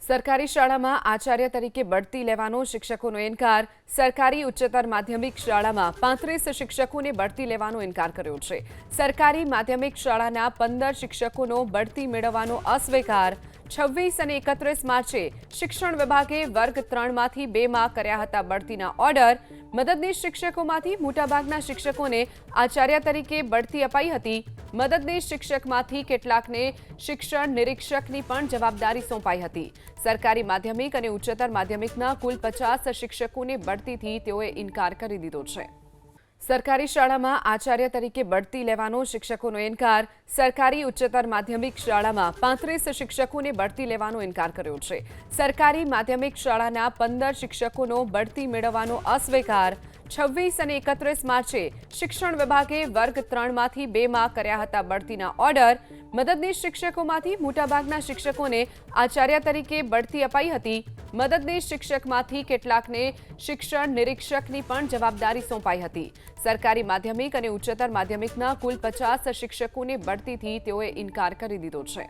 સરકારી શાળામાં આચાર્ય તરીકે બઢતી લેવાનો શિક્ષકોનો ઇનકાર। સરકારી ઉચ્ચતર માધ્યમિક શાળામાં 35 શિક્ષકોને બઢતી લેવાનો ઇનકાર કર્યો છે। સરકારી માધ્યમિક શાળાના 15 શિક્ષકોનો બઢતી મેળવવાનો અસ્વીકાર। 26 અને 31 માર્ચે શિક્ષણ વિભાગે વર્ગ 3માંથી 2માં કર્યા હતા બઢતીના ઓર્ડર। મદદનીશ શિક્ષકોમાંથી મોટાભાગના શિક્ષકોને આચાર્ય તરીકે બઢતી અપાઈ હતી। મદદનીશ શિક્ષકમાંથી કેટલાકને શિક્ષણ નિરીક્ષકની પણ જવાબદારી સોંપાઈ હતી। સરકારી માધ્યમિક અને ઉચ્ચતર માધ્યમિકના કુલ 50 શિક્ષકોને બઢતીથી તેઓએ ઇનકાર કરી દીધો છે। સરકારી શાળામાં આચાર્ય તરીકે બઢતી લેવાનો શિક્ષકોનો ઇનકાર। સરકારી ઉચ્ચતર માધ્યમિક શાળામાં 35 શિક્ષકોને બઢતી લેવાનો ઇનકાર કર્યો છે। સરકારી માધ્યમિક શાળાના 15 શિક્ષકોનો બઢતી મેળવવાનો અસ્વીકાર। 26 અને 31 માર્ચે શિક્ષણ વિભાગે વર્ગ 3માંથી 2માં કર્યા હતા બઢતીના ઓર્ડર। મદદનીશ શિક્ષકોમાંથી મોટાભાગના શિક્ષકોને આચાર્ય તરીકે બઢતી અપાઈ હતી। મદદનીશ શિક્ષકમાંથી કેટલાકને શિક્ષણ નિરીક્ષકની પણ જવાબદારી સોંપાઈ હતી। સરકારી માધ્યમિક અને ઉચ્ચતર માધ્યમિકના કુલ 50 શિક્ષકોને બઢતીથી તેઓએ ઇનકાર કરી દીધો છે।